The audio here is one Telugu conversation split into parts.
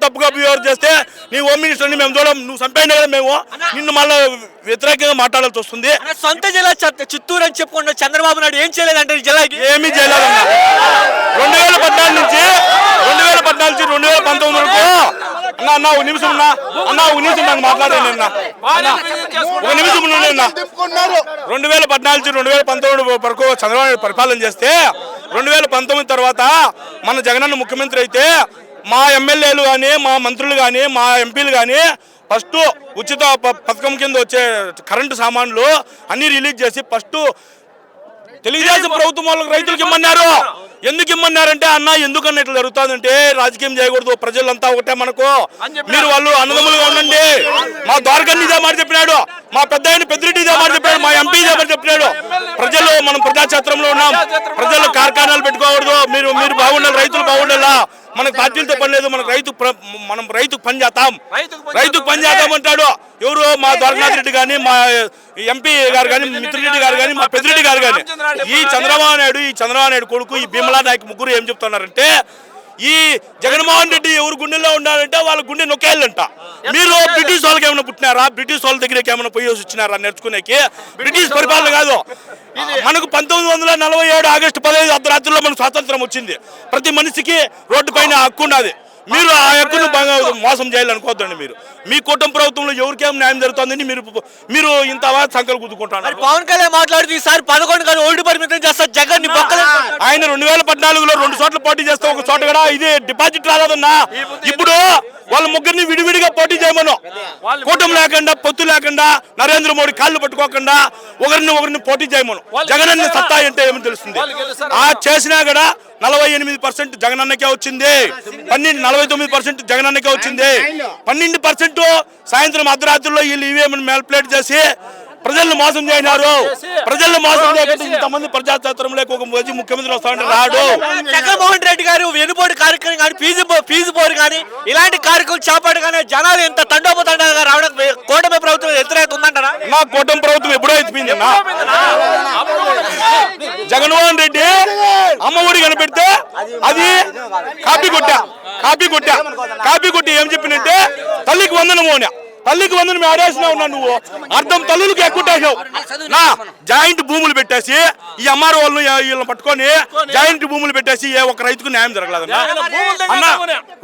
తప్పుగా బిహేవ్ చేస్తే నీ హోమ్ మినిస్టర్ని మేము చూడం, నువ్వు చంపేయండి కదా మేము నిన్ను మళ్ళీ వ్యతిరేకంగా మాట్లాడాల్సి వస్తుంది. సొంత జిల్లా చిత్తూరు అని చెప్పుకున్న చంద్రబాబు నాయుడు ఏం చేయలేదంటే ఈ జిల్లాకి ఏమీ చేయలేదన్నా. 2014 నుంచి 2019 వరకు అన్న ఒక నిమిషం నాకు మాట్లాడాను అన్న, ఒక నిమిషం ఉండండి అన్న. 2014 నుంచి 2019 వరకు చంద్రబాబు నాయుడు పరిపాలన చేస్తే 2019 తర్వాత మన జగనన్న ముఖ్యమంత్రి అయితే మా ఎమ్మెల్యేలు కానీ మా మంత్రులు కానీ మా ఎంపీలు కానీ ఫస్ట్ ఉచిత పథకం కింద వచ్చే కరెంటు సామాన్లు అన్ని రిలీజ్ చేసి ఫస్ట్ తెలుగుదేశం ప్రభుత్వం వాళ్ళకి రైతులకు ఇమ్మన్నారు. ఎందుకు ఇమ్మన్నారంటే అన్న ఎందుకన్నా ఇట్లా జరుగుతుందంటే రాజకీయం చేయకూడదు, ప్రజలంతా ఒకటే మనకు, మీరు వాళ్ళు అన్నదమ్ములుగా ఉండండి. మా ద్వారకన్ని ఇదే మాట చెప్పినాడు, మా పెద్ద పెద్దిరెడ్డి ఇదే మాట చెప్పాడు, మా ఎంపీ ఇదే మాట చెప్పినాడు. ప్రజలు మనం ప్రజాక్షేత్రంలో ఉన్నాం, ప్రజలు కార్ఖానాలు పెట్టుకోకూడదు, మీరు బాగుండాలి, రైతులు బాగుండాలా, మనకు పార్టీలతో పని లేదు, మనం రైతుకు పని చేద్దాం అంటాడు. ఎవరు మా ద్వారకనాథ్ రెడ్డి కానీ మా ఎంపీ గారు కానీ మిత్రురెడ్డి గారు కానీ మా పెద్దిరెడ్డి గారు కానీ ఈ చంద్రబాబు నాయుడు కొడుకు ఈ భీమలా నాయక్ ముగ్గురు ఏం చెప్తున్నారంటే ఈ జగన్మోహన్ రెడ్డి ఎవరు గుండెల్లో ఉండాలంటే వాళ్ళ గుండె నొక్కేళ్ళంట. మీరు బ్రిటిష్ వాళ్ళకి ఏమైనా పుట్టినారా, బ్రిటిష్ వాళ్ళ దగ్గరికి ఏమైనా పోయి వచ్చినారా నేర్చుకునేకి? బ్రిటిష్ పరిపాలన కాదు. మనకు 1947 ఆగస్టు 15 అర్ధరాత్రుల్లో మనకు స్వాతంత్రం వచ్చింది. ప్రతి మనిషికి రోడ్డు పైన హక్కు ఉన్నది. మీరు ఆ హక్కును బాగా మోసం చేయాలనుకోవద్దండి. మీరు మీ కూటమి ప్రభుత్వంలో ఎవరికేం న్యాయం జరుగుతుందని మీరు ఇంత సంఖ్యలు గుద్దుకుంటున్నారు. పవన్ కళ్యాణ్ మాట్లాడుతూ ఈసారి 11 కానీ ఓల్డ్ పరిమితం చేస్తారు జగన్. ఆయన 2014లో 2 చోట్ల పోటీ చేస్తే ఒక చోట కూడా ఇది డిపాజిట్ రాలేదన్నా. ఇప్పుడు వాళ్ళ ముగ్గురిని విడివిడిగా పోటీ చేయమను, కూటమి లేకుండా పొత్తు లేకుండా నరేంద్ర మోడీ కాళ్ళు పట్టుకోకుండా ఒకరిని పోటీ చేయమను. జగనన్న సత్తా అంటే ఏమని తెలుస్తుంది. ఆ చేసినా కూడా 48% జగనన్నకే వచ్చింది, 49% జగనన్నకే వచ్చింది. 12% సాయంత్రం అర్ధరాత్రుల్లో వీళ్ళు ఈవీఎం మ్యానిపులేట్ చేసి ప్రజలను మోసం చేసినారు. ప్రజలను మోసం చేయకుండా ఇంతమంది ప్రజాక్షేత్రంలోకి ఒక ముఖ్యమంత్రి వస్తామంటే రాడు. జగన్మోహన్ రెడ్డి గారు వెనుపోటు కార్యక్రమం కానీ ఫీజు పోరు కానీ ఇలాంటి కార్యక్రమం చేపట్టగానే జనాలు ఎంత తండోపతండగా రావడం కూటమి ప్రభుత్వం వ్యతిరేకత ఉందంటారా? నా కూటమి ప్రభుత్వం ఎప్పుడో ఎత్తిపోయింది అన్న. జగన్మోహన్ రెడ్డి అమ్మఒడి కనిపెడితే అది కాపీ కొట్టి ఏం చెప్పినంటే తల్లికి వందనము అని. తల్లికి వందనం ఆడేసినా ఉన్నా నువ్వు, అర్థం తల్లులకు ఎక్కుంటావు. నా జాయింట్ భూములు పెట్టేసి ఈ అమ్మారు వాళ్ళని వీళ్ళని పట్టుకొని జాయింట్ భూములు పెట్టేసి ఏ ఒక్క రైతుకు న్యాయం జరగలేదన్నా. అన్న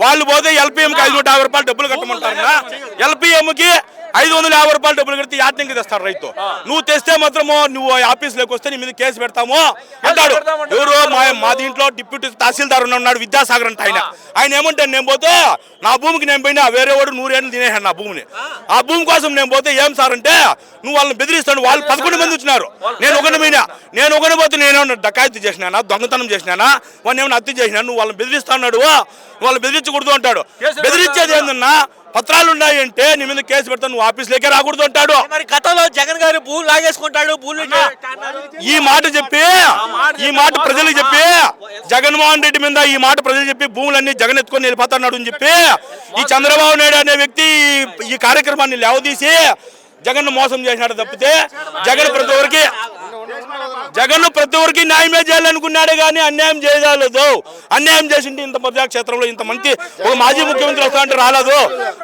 వాళ్ళు పోతే LPMకి 550 రూపాయలు డబ్బులు కట్టమంటారన్నా. LPMకి 550 రూపాయలు డబ్బులు కడితే యాత్నికి తెస్తారు రైతు. నువ్వు తెస్తే మాత్రము నువ్వు ఆఫీస్లోకి వస్తే నీ మీద కేసు పెడతాము అంటాడు. ఎవరు మా దీంట్లో డిప్యూటీ తహసీల్దార్ ఉన్నాడు విద్యాసాగర్ అంటే ఆయన ఏమంటే నేను పోతే నా భూమికి నేను పోయినా వేరే వాడు 100 ఏళ్ళు తినేసాడు నా భూమిని. ఆ భూమి కోసం నేను పోతే ఏం సార్ అంటే నువ్వు వాళ్ళని బెదిరిస్తాను. వాళ్ళు 11 మంది వచ్చినారు, నేను ఒకటి పోతే నేనేమన్నా డకాయతీ చేసినానా, దొంగతనం చేసినానా, వాడిని ఏమన్నా హత్య చేసినా, నువ్వు వాళ్ళని బెదిరిస్తా అన్నాడు. వాళ్ళని బెదిరించకూడదు అంటాడు. బెదిరించేది ఏందన్నా, పత్రాలు ఉన్నాయి అంటే నీ మీద కేసు పెడతాను, నువ్వు ఆఫీస్లోకే రాకూడదు అంటాడు. మరి గతంలో జగన్ గారు భూములు లాగేసుకుంటాడు, ఈ మాట ప్రజలకు చెప్పి జగన్మోహన్ రెడ్డి మీద ఈ మాట ప్రజలు చెప్పి భూములన్నీ జగన్ ఎత్తుకొని వెళ్ళిపోతున్నాడు అని చెప్పి ఈ చంద్రబాబు నాయుడు అనే వ్యక్తి ఈ కార్యక్రమాన్ని లేవదీసి జగన్ మోసం చేసినాడు తప్పితే జగన్ ప్రతి ఒక్కరికి న్యాయమే చేయాలనుకున్నాడే కానీ అన్యాయం చేయలేదు. అన్యాయం చేసింటే ఇంత ప్రజాక్షేత్రంలో ఇంతమంది ఒక మాజీ ముఖ్యమంత్రి వస్తా అంటే రాలేదు.